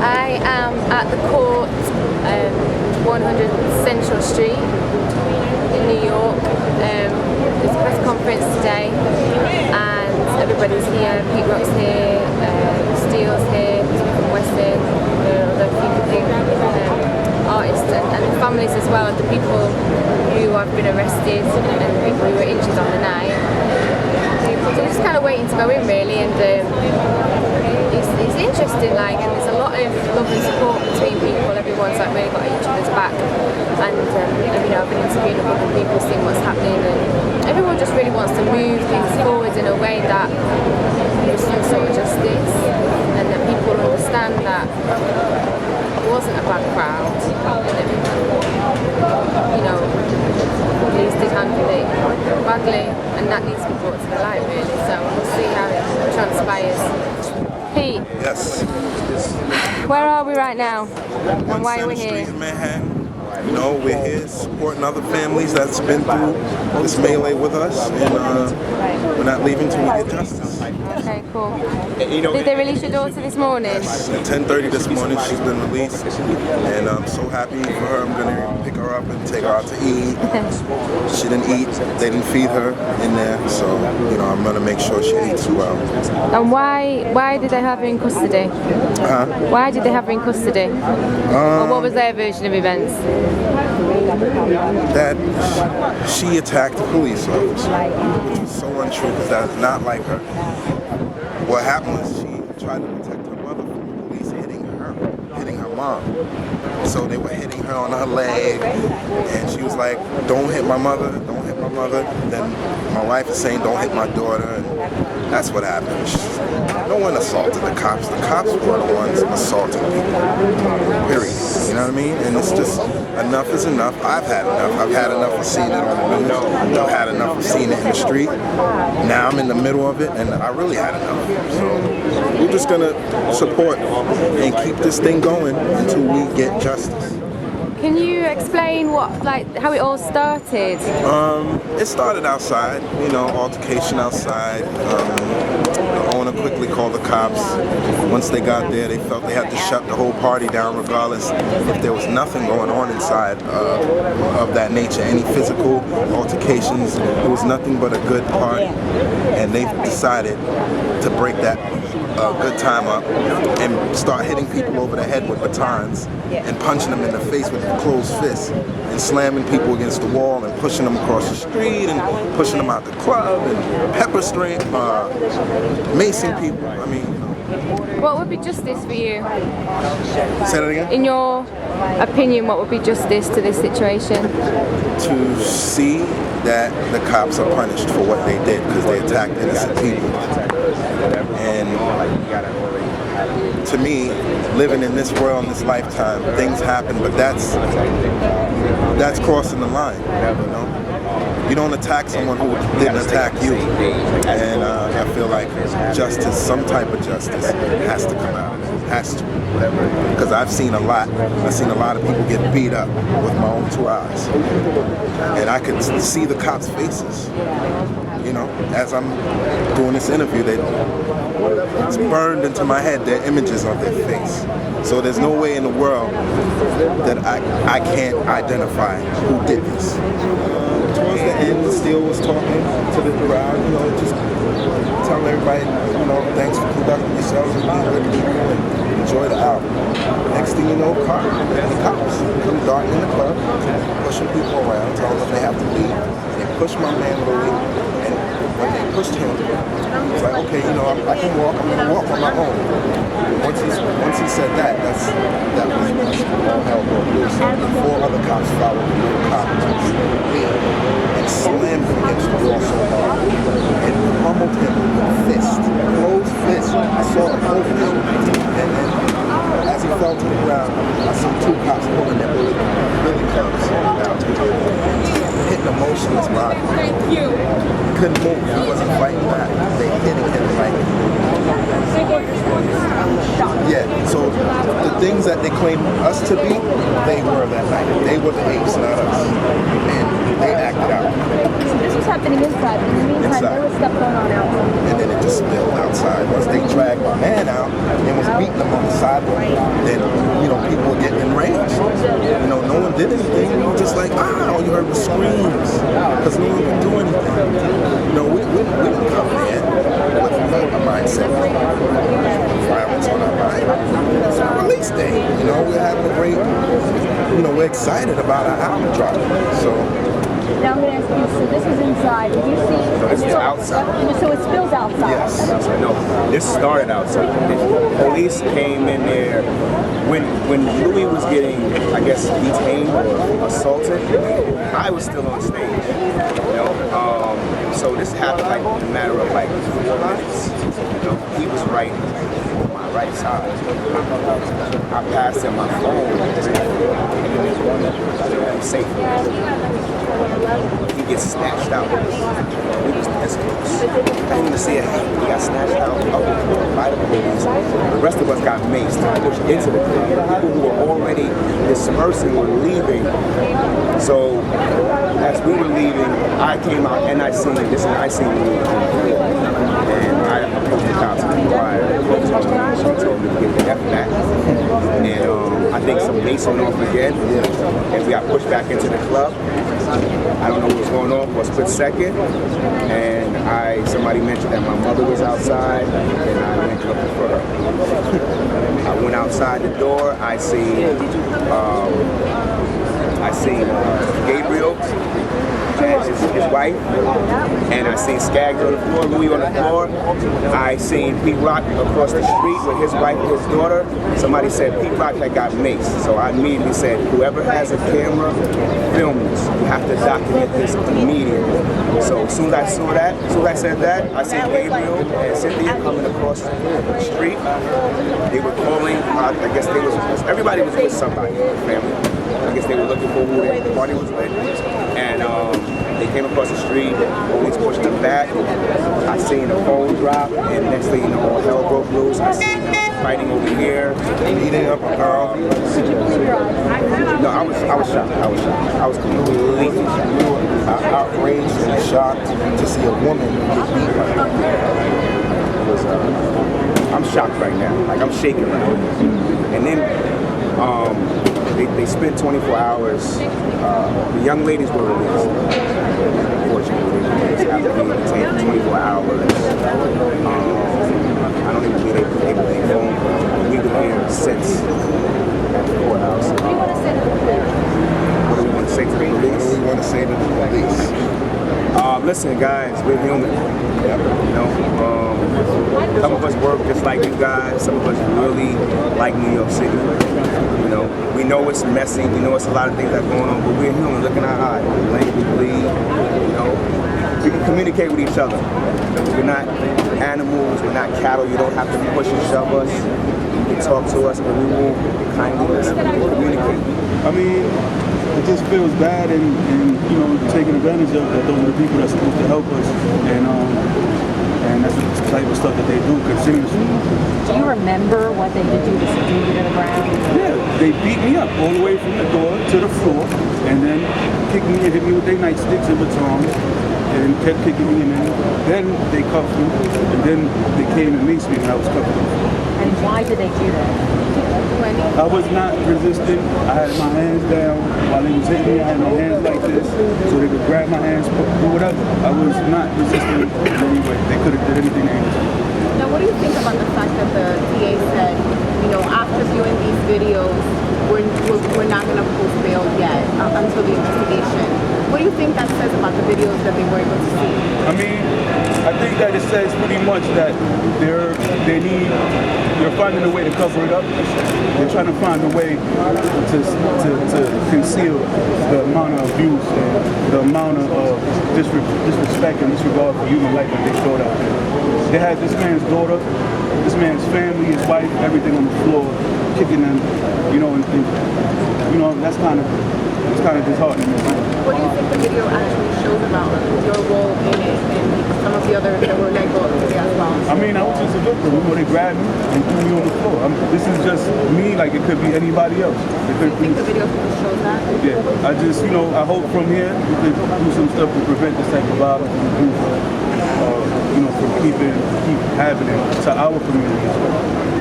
I am at the court, 100 Central Street in New York. There's a press conference today and everybody's here. Pete Rock's here, Steele's here, from Wessun, other people, artists and the families as well of the people who have been arrested and the people who were injured on the night. So we're just kind of waiting to go in really, and it's interesting, like, and there's a lot of love and support between people. Everyone's like really got each other's back, and you know, I've been interviewing a couple of people, seeing what's happening, and everyone just really wants to move things forward in a way that there's some sort of justice, and that people understand that it wasn't a bad crowd, and that, you know, police did handle it badly, and that needs to be brought to the light really. So we'll see how it transpires. Pete. Yes. Where are we right now? And why are we here? Street in Manhattan. You know, we're here supporting other families that's been through this melee with us, and we're not leaving till we get justice. Okay, cool. Did they release your daughter this morning? Yes, at 10:30 this morning she's been released, and I'm so happy for her. I'm gonna pick her up and take her out to eat. She didn't eat, they didn't feed her in there, so you know, I'm gonna make sure she eats well. And why did they have her in custody? Why did they have her in custody? Or what was their version of events? That she attacked a police officer, which is so untrue because that's not like her. What happened was she tried to protect her mother from the police hitting her mom. So they were hitting her on her leg, and she was like, "Don't hit my mother, don't hit my mother." Then my wife is saying, "Don't hit my daughter," and that's what happened. No one assaulted the cops. The cops were the ones assaulting people. Period. You know what I mean? And it's just, enough is enough. I've had enough. I've had enough of seeing it on the news. I've had enough of seeing it in the street. Now I'm in the middle of it, and I really had enough. So we're just gonna support and keep this thing going until we get justice. Can you explain how it all started? It started outside, you know, altercation outside. The owner quickly called the cops. Once they got there, they felt they had to shut the whole party down regardless if there was nothing going on inside of that nature, any physical altercations. It was nothing but a good party. And they decided to break that good time up and start hitting people over the head with batons and punching them in the face with closed fists and slamming people against the wall and pushing them across the street and pushing them out the club and pepper spraying, macing people. I mean, what would be justice for you? Say that again? In your opinion, what would be justice to this situation? To see that the cops are punished for what they did because they attacked innocent people. And to me, living in this world in this lifetime, things happen, but that's crossing the line, you know? You don't attack someone who didn't attack you. And I feel like justice, some type of justice, has to come out of it. Has to. Because I've seen a lot. I've seen a lot of people get beat up with my own 2 eyes. And I could see the cops' faces. You know, as I'm doing this interview, it's burned into my head, their images of their face. So there's no way in the world that I can't identify who did this. Towards the end, Steele was talking to the crowd, you know, just telling everybody, you know, thanks for conducting yourselves and being good people and enjoy the album. Next thing you know, the cops come darting in the club, pushing people around, telling them they have to leave. They push my man Louis, and when they pushed him, it's like, okay, you know, I can walk, I'm gonna walk on my own. Once he said that was all hell broke loose. And 4 other cops followed the little cop and slammed him against the wall so hard and pummeled him with a fist, closed fist. I saw a whole fist, and then as he fell to the ground, I saw 2 cops pulling their billy clubs down to him, hitting a motionless body. He couldn't move. He wasn't fighting back. They hitting him like. Yeah. So things that they claim us to be, they were that night. They were the apes, not us. And they acted out. So this was happening inside, but in the meantime, there was stuff going on outside. And then it just spilled outside. Once they dragged my man out and was beating him on the sidewalk, then, you know, people were getting enraged. You know, no one did anything. We were just like, all you heard was screams. Because no one could do anything. You know, we didn't come in with a mindset of violence on our mind. It's our release day. You know, we're having a great, you know, we're excited about our album dropping. So. Now I'm going to ask you, so this is inside. Did you see? So this is outside. So it spills outside. Yes. No, this started outside. The police came in there when Louis was getting, I guess, detained or assaulted. I was still on stage. You know, so this happened like in a matter of like 4 minutes. You know, he was right on my right side. I passed him my phone, and then there's one safe. He gets snatched out. We was this close. I didn't even see it happen. He got snatched out by the police. The rest of us got maced, pushed into the crowd. People who were already dispersing were leaving. So as we were leaving, I came out and I seen this, and I seen Louis. And I approached the cops and inquired. She told me to get the F back. And I think some mace went off again. And we got pushed back into the club. I don't know what was going on for a split second, and somebody mentioned that my mother was outside, and I went looking for her. I went outside the door. I seen Gabriel and his wife, and I seen Skaggs on the floor, Louis on the floor. I seen Pete Rock across the street with his wife and his daughter. Somebody said Pete Rock had got maced, so I immediately said, whoever has a camera, film this. You have to document this immediately. So as soon as I saw that, as soon as I said that, I seen Gabriel and Cynthia coming across the street. They were calling, I guess everybody was with somebody in the family. I guess they were looking for who the party was with. And they came across the street, police pushed them back. I seen the phone drop, and next thing you know, all hell broke loose. I seen them fighting over here, beating up a girl. No, I was shocked. I was completely shocked. Outraged and shocked to see a woman get beat like that. I'm shocked right now. Like, I'm shaking right now. And then they spent 24 hours. The young ladies were released. Unfortunately, they were released after being detained for 24 hours. I don't even believe they were able to make phone calls. We've been here since at the courthouse. What do we want to say to the police? What do we want to say to the police? What do we want to say to the police? Listen, guys, we're human. You know, some of us work just like you guys. Some of us really like New York City. You know, we know it's messy. We know it's a lot of things that are going on, but we're human. Look in our eyes. We blink, we bleed. You know, we can communicate with each other. We're not animals. We're not cattle. You don't have to push and shove us. You can talk to us, but we will kindly listen and communicate. I mean, it just feels bad and you know, taking advantage of that. Those are the people that's supposed to help us, and that's the type of stuff that they do continuously. Do you remember what they did to you to the ground? Yeah, they beat me up all the way from the door to the floor, and then kicked me and hit me with their nightsticks and batons, and kept kicking me, and then they cuffed me, and then they came and maced me when I was cuffed. And why did they do that? I was not resisting. I had my hands down while they was hitting me. I had my hands like this, so they could grab my hands, do whatever. I was not resisting in any way. They could have did anything they wanted. Now, what do you think about the fact that the DA said, you know, after viewing these videos, we're not going to post bail yet until the investigation? What do you think that says about the videos that they were able to see? I mean, I think that it says pretty much that they're finding a way to cover it up. They're trying to find a way to conceal the amount of abuse and the amount of disrespect and disregard for human life that they showed out there. They had this man's daughter, this man's family, his wife, everything on the floor. kicking them, you know, and you know, that's kind of disheartening. What do you think the video actually shows about your role in it and some of the others that were let go of the as well? I mean, I was just a victim. You know, they grabbed me and threw me on the floor. This is just me, like it could be anybody else. It Do could you think the video shows that? Yeah, I just, you know, I hope from here we can do some stuff to prevent this type of violence and you know, from keep happening to our community as well.